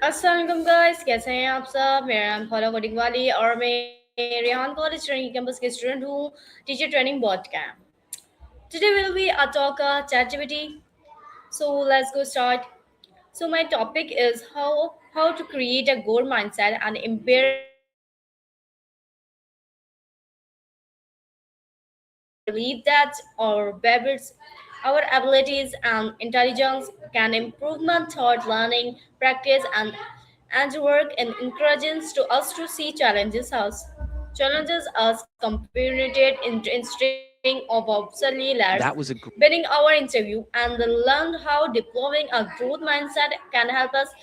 अस्सलाम वालेकुम गाइस, कैसे हैं आप सब? मेरा नाम खौला कोडिंग वाली और मैं रेहान कॉलेज ट्रेनिंग कैंपस के स्टूडेंट हूँ, टीचर ट्रेनिंग बोर्ड का। Today will be a talk ChatGPT. So let's go start. So my topic is how to create a goal mindset and embrace challenges. I believe that our habits, our abilities and intelligence can improvement thought learning, practice and work and encourages to us to see challenges as complicated instead of obsolete layers. That was a Winning our interview and learn how deploying a growth mindset can help us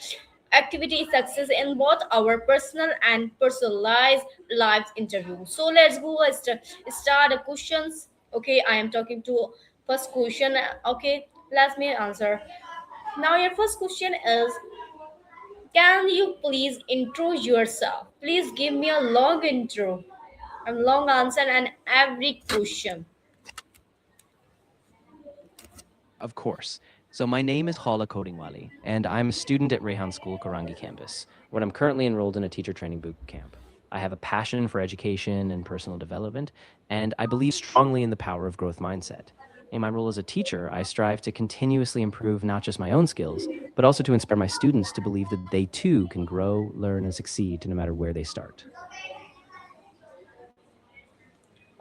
activity success in both our personal and personalized lives interview. So let's go start the questions. Okay, I am talking to first question. Okay, let me answer. Now your first question is, can you please intro yourself? Please give me a long intro and long answer and every question. Of course. So my name is Khoula Wali, and I'm a student at Rehan School, Karangi campus, where I'm currently enrolled in a teacher training boot camp. I have a passion for education and personal development, and I believe strongly in the power of growth mindset. In my role as a teacher, I strive to continuously improve not just my own skills, but also to inspire my students to believe that they too can grow, learn, and succeed no matter where they start.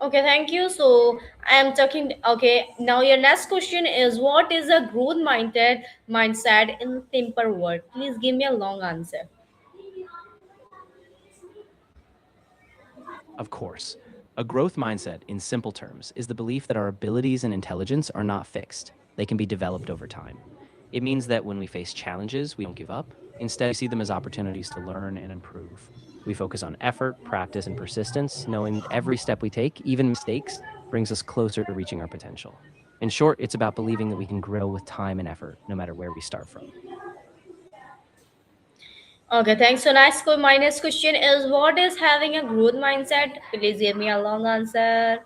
Okay, thank you. So I am talking. Okay, now your next question is, what is a growth mindset in simple word? Please give me a long answer. Of course. A growth mindset, in simple terms, is the belief that our abilities and intelligence are not fixed. They can be developed over time. It means that when we face challenges, we don't give up. Instead, we see them as opportunities to learn and improve. We focus on effort, practice, and persistence, knowing that every step we take, even mistakes, brings us closer to reaching our potential. In short, it's about believing that we can grow with time and effort, no matter where we start from. Okay, thanks. So my next question is, what is having a growth mindset? Please give me a long answer.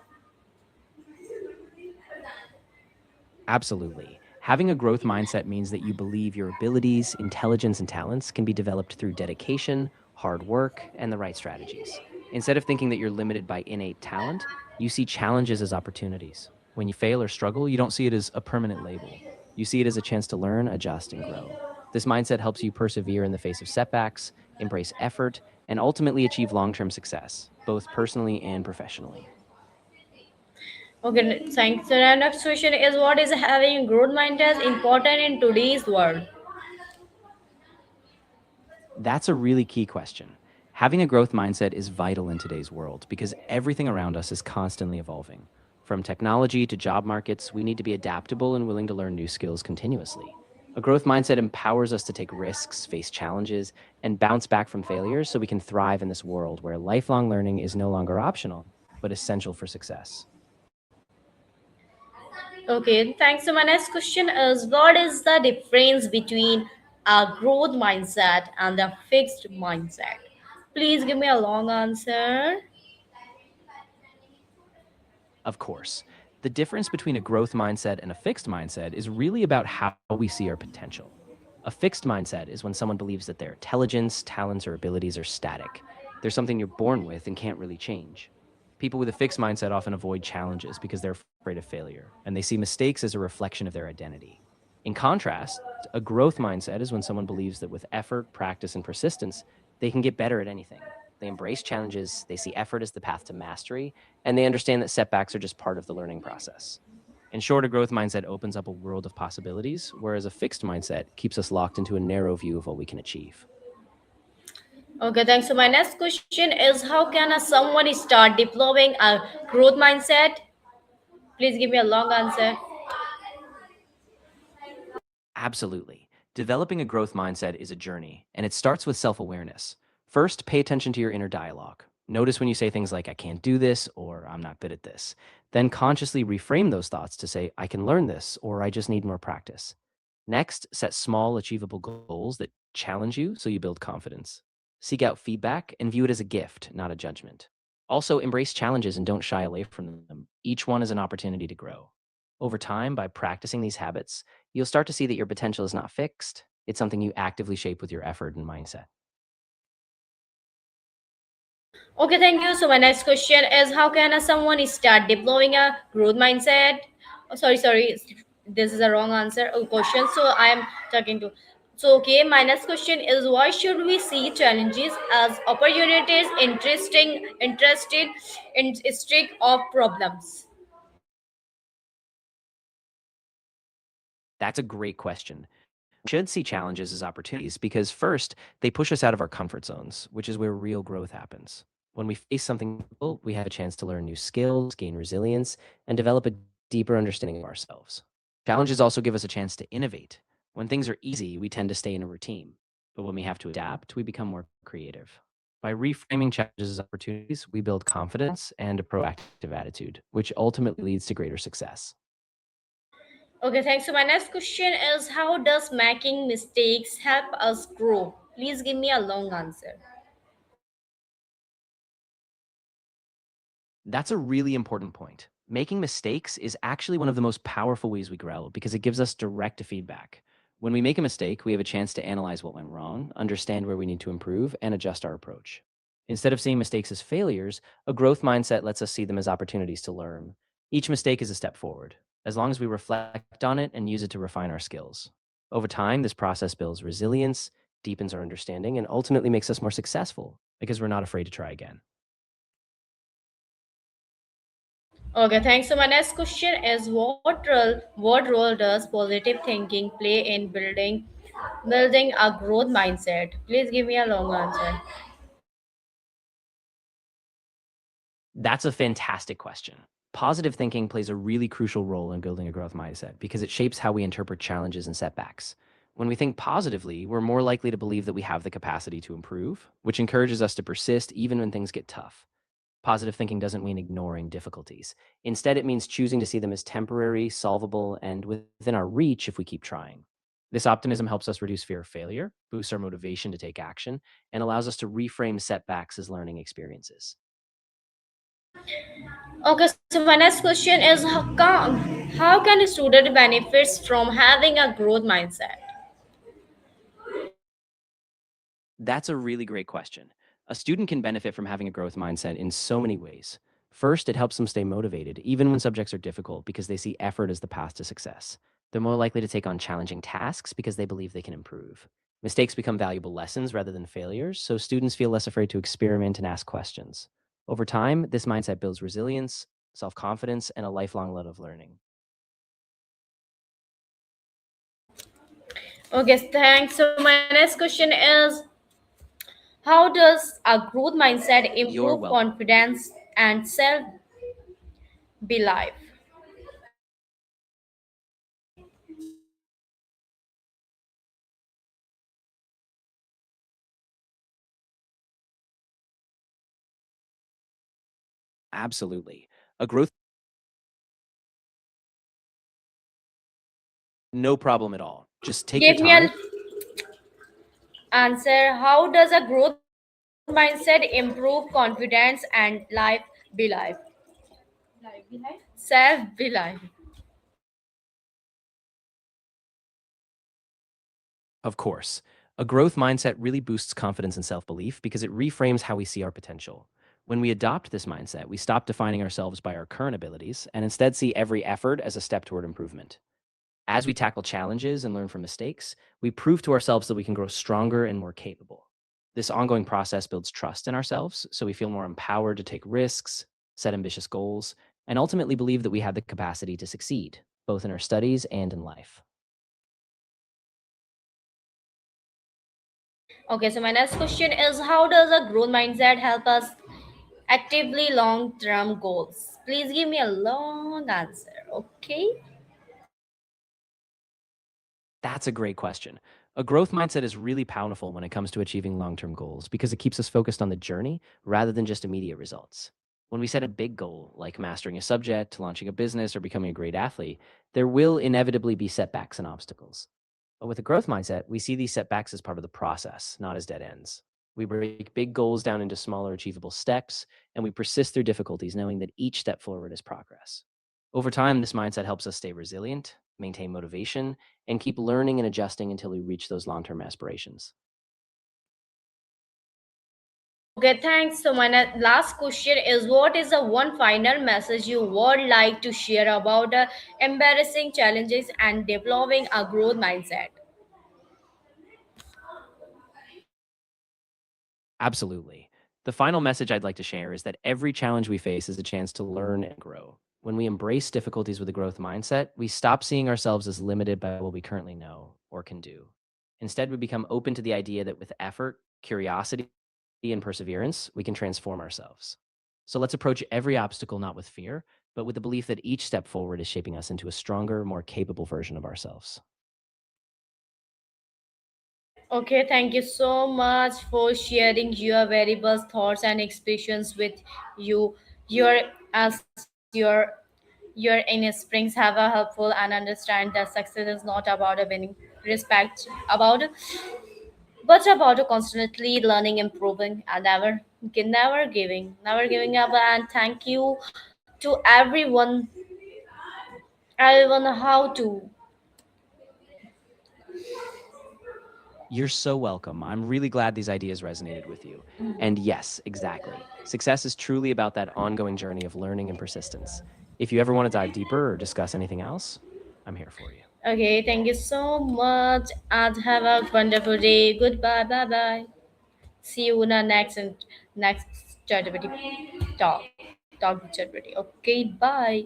Absolutely. Having a growth mindset means that you believe your abilities, intelligence, and talents can be developed through dedication, hard work, and the right strategies. Instead of thinking that you're limited by innate talent, you see challenges as opportunities. When you fail or struggle, you don't see it as a permanent label. You see it as a chance to learn, adjust, and grow. This mindset helps you persevere in the face of setbacks, embrace effort, and ultimately achieve long term success, both personally and professionally. Okay, thanks. So our next question is, what is having a growth mindset important in today's world? That's a really key question. Having a growth mindset is vital in today's world because everything around us is constantly evolving. From technology to job markets, we need to be adaptable and willing to learn new skills continuously. A growth mindset empowers us to take risks, face challenges, and bounce back from failures so we can thrive in this world where lifelong learning is no longer optional, but essential for success. Okay, thanks. So my next question is, what is the difference between a growth mindset and a fixed mindset? Please give me a long answer. Of course. The difference between a growth mindset and a fixed mindset is really about how we see our potential. A fixed mindset is when someone believes that their intelligence, talents, or abilities are static. They're something you're born with and can't really change. People with a fixed mindset often avoid challenges because they're afraid of failure, and they see mistakes as a reflection of their identity. In contrast, a growth mindset is when someone believes that with effort, practice, and persistence, they can get better at anything. They embrace challenges, they see effort as the path to mastery, and they understand that setbacks are just part of the learning process. In short, a growth mindset opens up a world of possibilities, whereas a fixed mindset keeps us locked into a narrow view of what we can achieve. Okay, thanks. So my next question is, how can someone start developing a growth mindset? Please give me a long answer. Absolutely. Developing a growth mindset is a journey, and it starts with self awareness. First, pay attention to your inner dialogue. Notice when you say things like, I can't do this, or I'm not good at this. Then consciously reframe those thoughts to say, I can learn this, or I just need more practice. Next, set small, achievable goals that challenge you so you build confidence. Seek out feedback and view it as a gift, not a judgment. Also, embrace challenges and don't shy away from them. Each one is an opportunity to grow. Over time, by practicing these habits, you'll start to see that your potential is not fixed, It's something you actively shape with your effort and mindset. Okay, thank you. So my next question is, how can someone start deploying a growth mindset? Oh, sorry, this is a wrong answer. Question. So I am talking to. So okay, my next question is, why should we see challenges as opportunities, interested in streak of problems? That's a great question. We should see challenges as opportunities because, first, they push us out of our comfort zones, which is where real growth happens. When we face something difficult, we have a chance to learn new skills, gain resilience, and develop a deeper understanding of ourselves. Challenges also give us a chance to innovate. When things are easy, we tend to stay in a routine. But when we have to adapt, we become more creative. By reframing challenges as opportunities, we build confidence and a proactive attitude, which ultimately leads to greater success. Okay, thanks. So my next question is, how does making mistakes help us grow? Please give me a long answer. That's a really important point. Making mistakes is actually one of the most powerful ways we grow because it gives us direct feedback. When we make a mistake, we have a chance to analyze what went wrong, understand where we need to improve, and adjust our approach. Instead of seeing mistakes as failures, a growth mindset lets us see them as opportunities to learn. Each mistake is a step forward, as long as we reflect on it and use it to refine our skills. Over time, this process builds resilience, deepens our understanding, and ultimately makes us more successful because we're not afraid to try again. Okay, thanks. So my next question is, what role does positive thinking play in building a growth mindset? Please give me a long answer. That's a fantastic question. Positive thinking plays a really crucial role in building a growth mindset because it shapes how we interpret challenges and setbacks. When we think positively, we're more likely to believe that we have the capacity to improve, which encourages us to persist even when things get tough. Positive thinking doesn't mean ignoring difficulties. Instead, it means choosing to see them as temporary, solvable, and within our reach if we keep trying. This optimism helps us reduce fear of failure, boosts our motivation to take action, and allows us to reframe setbacks as learning experiences. Okay, so my next question is, how can a student benefits from having a growth mindset? That's a really great question. A student can benefit from having a growth mindset in so many ways. First, it helps them stay motivated, even when subjects are difficult, because they see effort as the path to success. They're more likely to take on challenging tasks because they believe they can improve. Mistakes become valuable lessons rather than failures, so students feel less afraid to experiment and ask questions. Over time, this mindset builds resilience, self confidence, and a lifelong love of learning. Okay, thanks. So my next question is, how does a growth mindset You're improve welcome. confidence and self belief? Absolutely. A growth, no problem at all. Just take your Give me time. an answer. How does a growth mindset improve confidence and life belief? Self belief. Of course. A growth mindset really boosts confidence and self belief because it reframes how we see our potential. When we adopt this mindset, we stop defining ourselves by our current abilities and instead see every effort as a step toward improvement. As we tackle challenges and learn from mistakes, we prove to ourselves that we can grow stronger and more capable. This ongoing process builds trust in ourselves, so we feel more empowered to take risks, set ambitious goals, and ultimately believe that we have the capacity to succeed, both in our studies and in life. Okay, so my next question is, how does a growth mindset help us actively long term goals? Please give me a long answer. Okay. That's a great question. A growth mindset is really powerful when it comes to achieving long term goals because it keeps us focused on the journey rather than just immediate results. When we set a big goal, like mastering a subject, launching a business, or becoming a great athlete, there will inevitably be setbacks and obstacles. But with a growth mindset, we see these setbacks as part of the process, not as dead ends. We break big goals down into smaller, achievable steps, and we persist through difficulties, knowing that each step forward is progress. Over time, this mindset helps us stay resilient, maintain motivation, and keep learning and adjusting until we reach those long term aspirations. Okay, thanks. So, my last question is, what is the one final message you would like to share about embarrassing challenges and developing a growth mindset? Absolutely. The final message I'd like to share is that every challenge we face is a chance to learn and grow. When we embrace difficulties with a growth mindset, we stop seeing ourselves as limited by what we currently know or can do. Instead, we become open to the idea that with effort, curiosity, and perseverance, we can transform ourselves. So let's approach every obstacle not with fear, but with the belief that each step forward is shaping us into a stronger, more capable version of ourselves. Okay, thank you so much for sharing your various thoughts and expressions with you. Your as your inner springs have a helpful and understand that success is not about a winning respect about, but about constantly learning, improving, and never giving up. And thank you to everyone how to. You're so welcome. I'm really glad these ideas resonated with you. And yes, exactly. Success is truly about that ongoing journey of learning and persistence. If you ever want to dive deeper or discuss anything else, I'm here for you. Okay, thank you so much and have a wonderful day. Goodbye, bye bye. See you in the next chat talk with chat. Okay, bye.